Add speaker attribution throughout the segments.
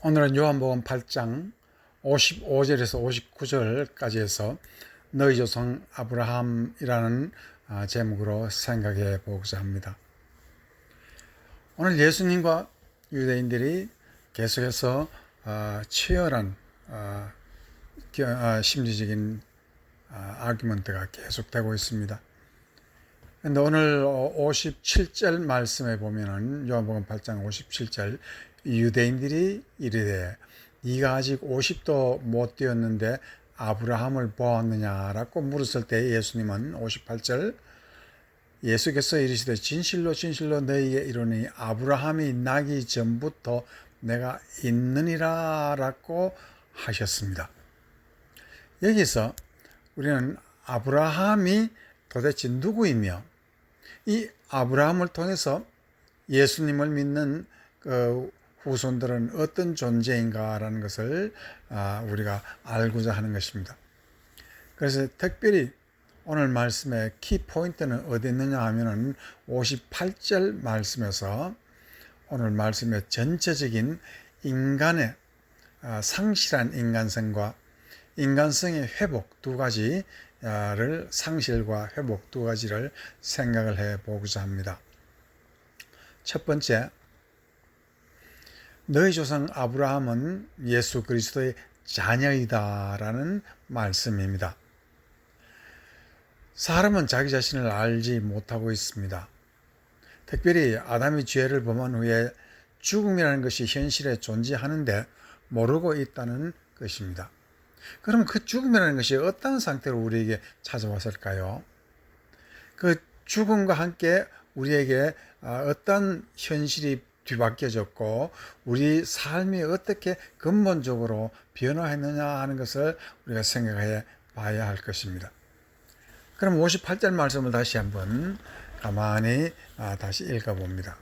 Speaker 1: 오늘은 요한복음 8장 55절에서 59절까지 해서 너희 조상 아브라함이라는 제목으로 생각해 보고자 합니다. 오늘 예수님과 유대인들이 계속해서 치열한 심리적인 아규먼트가 계속되고 있습니다. 그런데 오늘 57절 말씀에 보면은 요한복음 8장 57절 유대인들이 이르되 네가 아직 50도 못 되었는데 아브라함을 보았느냐라고 물었을 때 예수님은 58절 예수께서 이르시되 진실로 진실로 너희에게 이르노니 아브라함이 나기 전부터 내가 있느니라 라고 하셨습니다. 여기서 우리는 아브라함이 도대체 누구이며 이 아브라함을 통해서 예수님을 믿는 그 후손들은 어떤 존재인가라는 것을 우리가 알고자 하는 것입니다. 그래서 특별히 오늘 말씀의 키포인트는 어디 있느냐 하면은 58절 말씀에서 오늘 말씀의 전체적인 인간의 상실한 인간성과 인간성의 회복 두 가지를 상실과 회복 두 가지를 생각을 해 보고자 합니다. 첫 번째, 너희 조상 아브라함은 예수 그리스도의 자녀이다라는 말씀입니다. 사람은 자기 자신을 알지 못하고 있습니다. 특별히 아담이 죄를 범한 후에 죽음이라는 것이 현실에 존재하는데 모르고 있다는 것입니다. 그럼 그 죽음이라는 것이 어떤 상태로 우리에게 찾아왔을까요? 그 죽음과 함께 우리에게 어떤 현실이 뒤바뀌어졌고 우리 삶이 어떻게 근본적으로 변화했느냐 하는 것을 우리가 생각해 봐야 할 것입니다. 그럼 58절 말씀을 다시 한번 가만히 다시 읽어봅니다.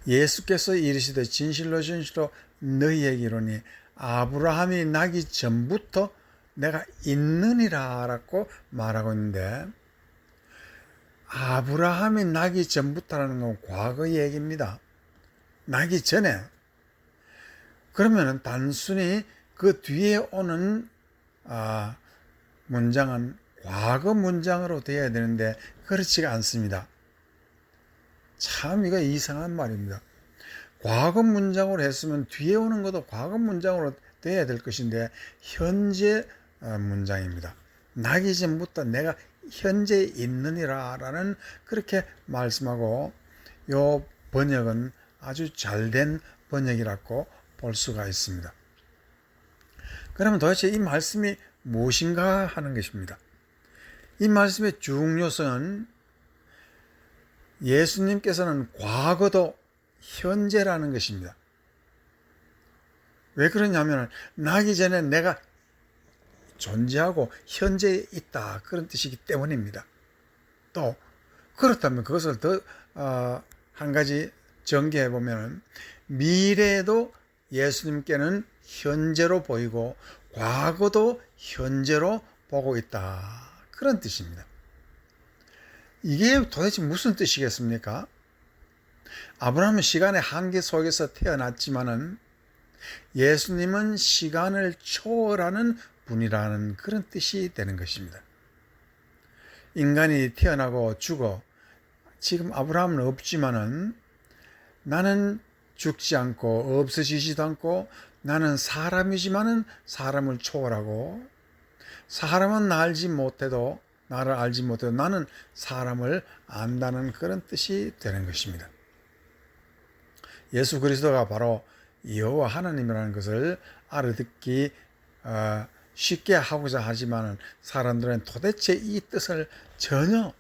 Speaker 1: 예수께서 이르시되 진실로 진실로 너희에게 이르노니 아브라함이 나기 전부터 내가 있느니라 라고 말하고 있는데 아브라함이 나기 전부터라는 건 과거 얘기입니다. 나기 전에. 그러면 단순히 그 뒤에 오는 문장은 과거 문장으로 되어야 되는데 그렇지가 않습니다. 참 이거 이상한 말입니다. 과거 문장으로 했으면 뒤에 오는 것도 과거 문장으로 되어야 될 것인데 현재 문장입니다. 나기 전부터 내가 현재 있느니라 라는 그렇게 말씀하고 요 번역은 아주 잘된 번역이라고 볼 수가 있습니다. 그러면 도대체 이 말씀이 무엇인가 하는 것입니다. 이 말씀의 중요성은 예수님께서는 과거도 현재라는 것입니다. 왜 그러냐면 나기 전에 내가 존재하고 현재에 있다 그런 뜻이기 때문입니다. 또 그렇다면 그것을 더 한 가지 전개해 보면 미래도 예수님께는 현재로 보이고 과거도 현재로 보고 있다 그런 뜻입니다. 이게 도대체 무슨 뜻이겠습니까? 아브라함은 시간의 한계 속에서 태어났지만은 예수님은 시간을 초월하는 분이라는 그런 뜻이 되는 것입니다. 인간이 태어나고 죽어 지금 아브라함은 없지만은 나는 죽지 않고 없어지지도 않고 나는 사람이지만은 사람을 초월하고 사람은 나를 알지 못해도 나는 사람을 안다는 그런 뜻이 되는 것입니다. 예수 그리스도가 바로 여호와 하나님이라는 것을 알아듣기 쉽게 하고자 하지만 사람들은 도대체 이 뜻을 전혀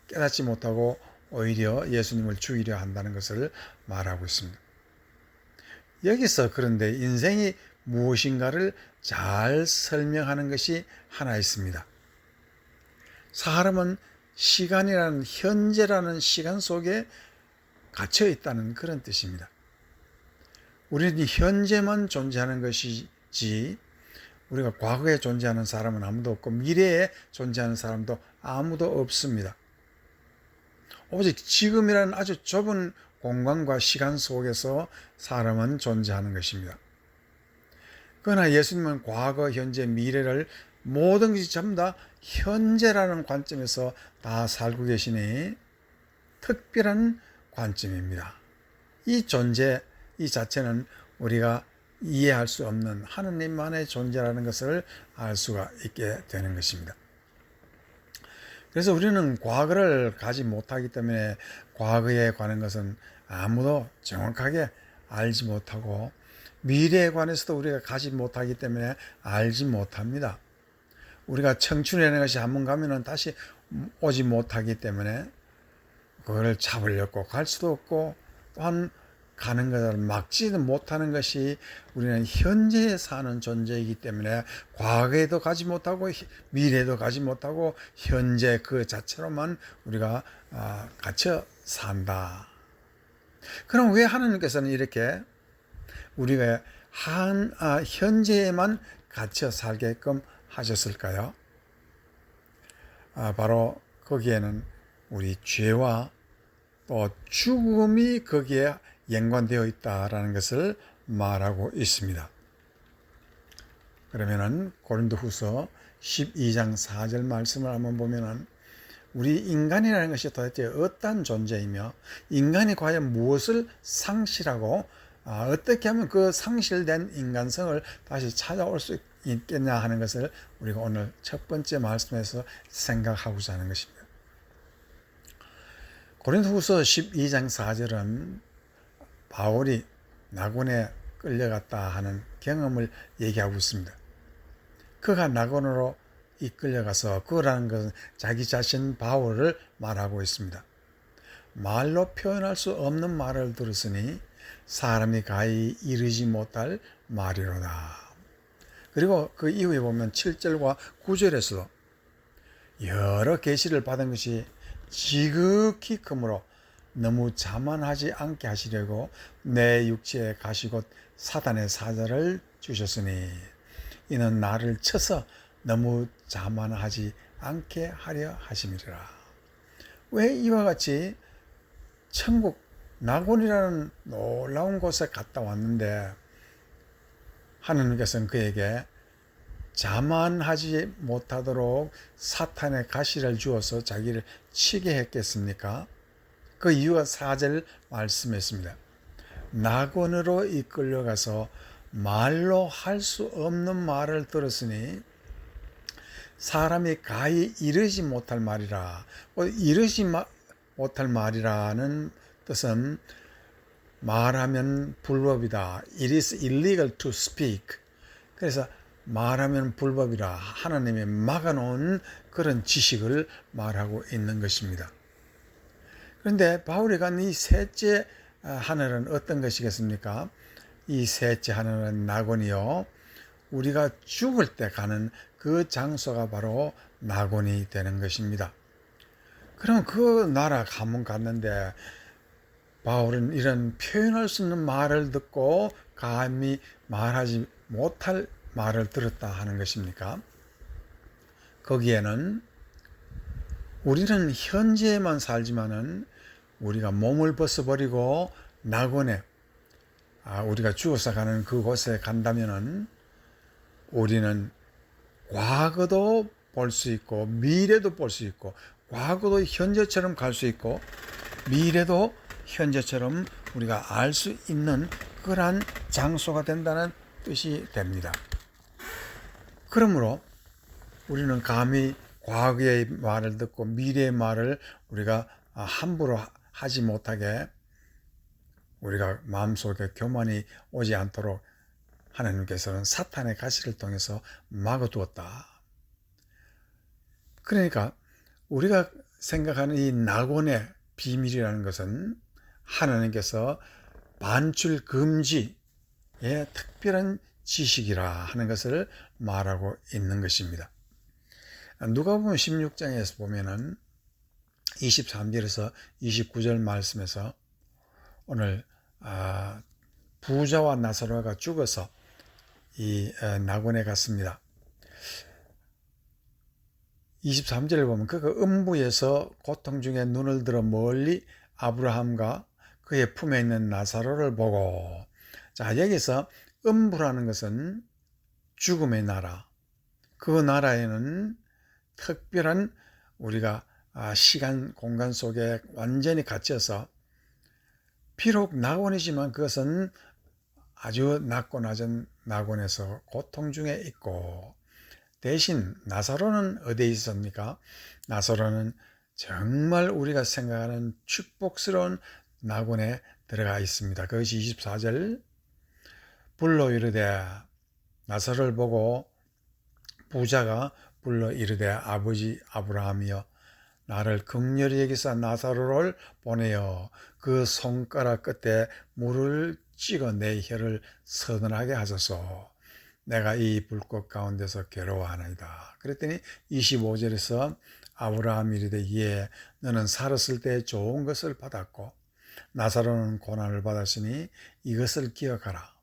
Speaker 1: 깨닫지 못하고 오히려 예수님을 죽이려 한다는 것을 말하고 있습니다. 여기서 그런데 인생이 무엇인가를 잘 설명하는 것이 하나 있습니다. 사람은 시간이라는 현재라는 시간 속에 갇혀 있다는 그런 뜻입니다. 우리는 현재만 존재하는 것이지 우리가 과거에 존재하는 사람은 아무도 없고 미래에 존재하는 사람도 아무도 없습니다. 오직 지금이라는 아주 좁은 공간과 시간 속에서 사람은 존재하는 것입니다. 그러나 예수님은 과거, 현재, 미래를 모든 것이 전부 다 현재라는 관점에서 다 살고 계시니 특별한 관점입니다. 이 존재, 이 자체는 우리가 이해할 수 없는 하느님만의 존재라는 것을 알 수가 있게 되는 것입니다. 그래서 우리는 과거를 가지 못하기 때문에 과거에 관한 것은 아무도 정확하게 알지 못하고 미래에 관해서도 우리가 가지 못하기 때문에 알지 못합니다. 우리가 청춘이라는 것이 한번 가면은 다시 오지 못하기 때문에 그걸 잡으려고 갈 수도 없고 또한 가는 것을 막지도 못하는 것이 우리는 현재에 사는 존재이기 때문에 과거에도 가지 못하고 미래에도 가지 못하고 현재 그 자체로만 우리가 갇혀 산다. 그럼 왜 하나님께서는 이렇게 우리가 현재에만 갇혀 살게끔 하셨을까요? 바로 거기에는 우리 죄와 또 죽음이 거기에 연관되어 있다라는 것을 말하고 있습니다. 그러면은 고린도후서 12장 4절 말씀을 한번 보면은 우리 인간이라는 것이 도대체 어떤 존재이며 인간이 과연 무엇을 상실하고 어떻게 하면 그 상실된 인간성을 다시 찾아올 수 있겠냐 하는 것을 우리가 오늘 첫 번째 말씀에서 생각하고자 하는 것입니다. 고린도후서 12장 4절은 바울이 낙원에 끌려갔다 하는 경험을 얘기하고 있습니다. 그가 낙원으로 이끌려가서 그라는 것은 자기 자신 바울을 말하고 있습니다. 말로 표현할 수 없는 말을 들었으니 사람이 가히 이르지 못할 말이로다. 그리고 그 이후에 보면 7절과 9절에서도 여러 계시를 받은 것이 지극히 크므로 너무 자만하지 않게 하시려고 내 육체에 가시곧 사단의 사자를 주셨으니 이는 나를 쳐서 너무 자만하지 않게 하려 하심이라. 왜 이와 같이 천국 낙원이라는 놀라운 곳에 갔다 왔는데 하느님께서는 그에게 자만하지 못하도록 사탄의 가시를 주어서 자기를 치게 했겠습니까? 그 이유가 4절 말씀했습니다. 낙원으로 이끌려가서 말로 할 수 없는 말을 들었으니 사람이 가히 이르지 못할 말이라. 이르지 못할 말이라는 뜻은 말하면 불법이다. It is illegal to speak. 그래서 말하면 불법이라 하나님이 막아놓은 그런 지식을 말하고 있는 것입니다. 그런데 바울이 간 이 셋째 하늘은 어떤 것이겠습니까? 이 셋째 하늘은 낙원이요. 우리가 죽을 때 가는 그 장소가 바로 낙원이 되는 것입니다. 그럼 그 나라 가면 갔는데 바울은 이런 표현할 수 있는 말을 듣고 감히 말하지 못할 말을 들었다 하는 것입니까? 거기에는 우리는 현재에만 살지만은 우리가 몸을 벗어버리고 낙원에 우리가 죽어서 가는 그곳에 간다면은 우리는 과거도 볼 수 있고 미래도 볼 수 있고 과거도 현재처럼 갈 수 있고 미래도 현재처럼 우리가 알 수 있는 그러한 장소가 된다는 뜻이 됩니다. 그러므로 우리는 감히 과거의 말을 듣고 미래의 말을 우리가 함부로 하지 못하게 우리가 마음속에 교만이 오지 않도록 하나님께서는 사탄의 가시를 통해서 막아두었다. 그러니까 우리가 생각하는 이 낙원의 비밀이라는 것은 하나님께서 반출 금지의 특별한 지식이라 하는 것을 말하고 있는 것입니다. 누가복음 16장에서 보면은 23절에서 29절 말씀에서 오늘 부자와 나사로가 죽어서 이 낙원에 갔습니다. 23절을 보면 그가 음부에서 고통 중에 눈을 들어 멀리 아브라함과 그의 품에 있는 나사로를 보고, 자, 여기서 음부라는 것은 죽음의 나라, 그 나라에는 특별한 우리가 시간, 공간 속에 완전히 갇혀서 비록 낙원이지만 그것은 아주 낮고 낮은 낙원에서 고통 중에 있고, 대신 나사로는 어디에 있습니까? 나사로는 정말 우리가 생각하는 축복스러운 낙원에 들어가 있습니다. 그것이 24절 불러 이르되, 나사로를 보고 부자가 불러 이르되 아버지 아브라함이여, 나를 긍휼히 여기사 나사로를 보내어 그 손가락 끝에 물을 찍어 내 혀를 서늘하게 하소서. 내가 이 불꽃 가운데서 괴로워하나이다. 그랬더니 25절에서 아브라함이 이르되 예, 너는 살았을 때 좋은 것을 받았고 나사로는 고난을 받았으니 이것을 기억하라.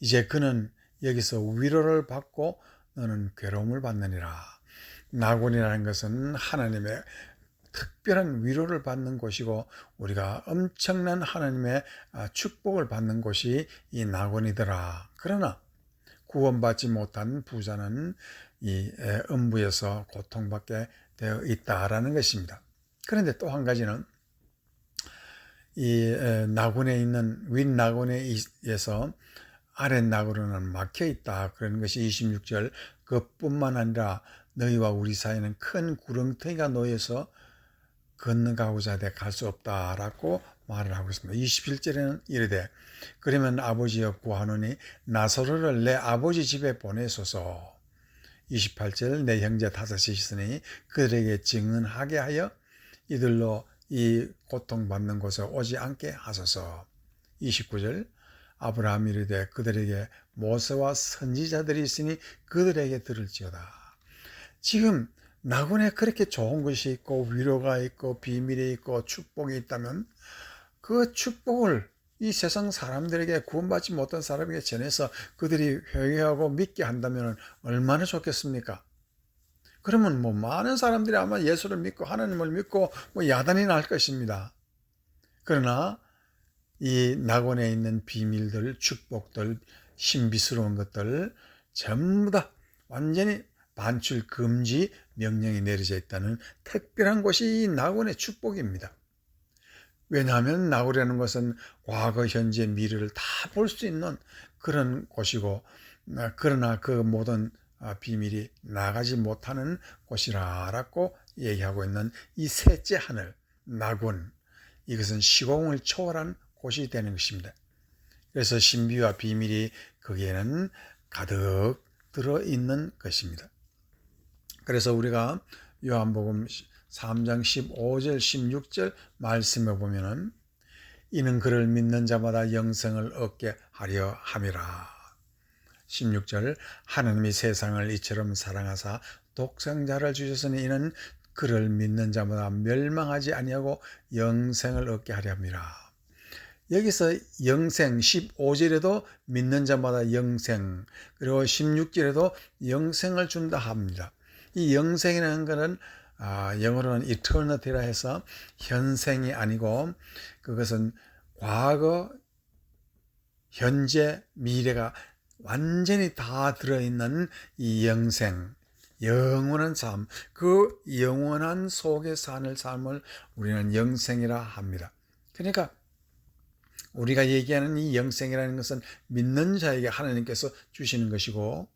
Speaker 1: 이제 그는 여기서 위로를 받고 너는 괴로움을 받느니라. 낙원이라는 것은 하나님의 특별한 위로를 받는 곳이고 우리가 엄청난 하나님의 축복을 받는 곳이 이 낙원이더라. 그러나 구원받지 못한 부자는 이 음부에서 고통받게 되어 있다라는 것입니다. 그런데 또 한 가지는 이 낙원에 있는 윗낙원에서 아랫낙원으로는 막혀 있다. 그런 것이 26절. 그뿐만 아니라 너희와 우리 사이에는 큰 구렁텅이가 놓여서 건너가고자 하되 갈 수 없다라고 말을 하고 있습니다. 27절에는 이르되 그러면 아버지여 구하노니 나사로를 내 아버지 집에 보내소서. 28절 내 형제 다섯이 있으니 그들에게 증언하게 하여 이들로 이 고통받는 곳에 오지 않게 하소서. 29절 아브라함이 이르되 그들에게 모세와 선지자들이 있으니 그들에게 들을지어다. 지금 낙원에 그렇게 좋은 것이 있고 위로가 있고 비밀이 있고 축복이 있다면 그 축복을 이 세상 사람들에게 구원받지 못한 사람에게 전해서 그들이 회개하고 믿게 한다면 얼마나 좋겠습니까? 그러면 많은 사람들이 아마 예수를 믿고 하나님을 믿고 야단이 날 것입니다. 그러나 이 낙원에 있는 비밀들, 축복들, 신비스러운 것들 전부 다 완전히 반출 금지 명령이 내려져 있다는 특별한 곳이 이 낙원의 축복입니다. 왜냐하면 낙원이라는 것은 과거, 현재, 미래를 다 볼 수 있는 그런 곳이고, 그러나 그 모든 비밀이 나가지 못하는 곳이라고 얘기하고 있는 이 셋째 하늘, 낙원, 이것은 시공을 초월한 곳이 되는 것입니다. 그래서 신비와 비밀이 거기에는 가득 들어있는 것입니다. 그래서 우리가 요한복음 3장 15절 16절 말씀에 보면은 이는 그를 믿는 자마다 영생을 얻게 하려 함이라. 16절 하나님이 세상을 이처럼 사랑하사 독생자를 주셨으니 이는 그를 믿는 자마다 멸망하지 아니하고 영생을 얻게 하려 함이라. 여기서 영생 15절에도 믿는 자마다 영생, 그리고 16절에도 영생을 준다 합니다. 이 영생이라는 것은 영어로는 eternity라 해서 현생이 아니고 그것은 과거, 현재, 미래가 완전히 다 들어있는 이 영생, 영원한 삶, 그 영원한 속에 사는 삶을 우리는 영생이라 합니다. 그러니까 우리가 얘기하는 이 영생이라는 것은 믿는 자에게 하나님께서 주시는 것이고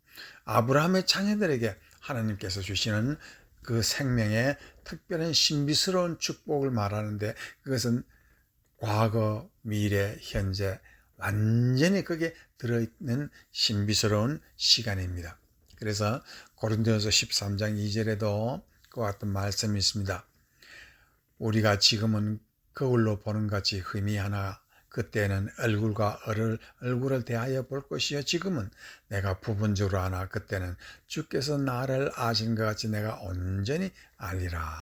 Speaker 1: 아브라함의 자녀들에게 하나님께서 주시는 그 생명의 특별한 신비스러운 축복을 말하는데 그것은 과거, 미래, 현재 완전히 거기에 들어있는 신비스러운 시간입니다. 그래서 고린도전서 13장 2절에도 그와 같은 말씀이 있습니다. 우리가 지금은 거울로 보는 같이 희미하나 그때는 얼굴을 대하여 볼 것이요 지금은 내가 부분적으로 하나 그때는 주께서 나를 아신 것 같이 내가 온전히 알리라.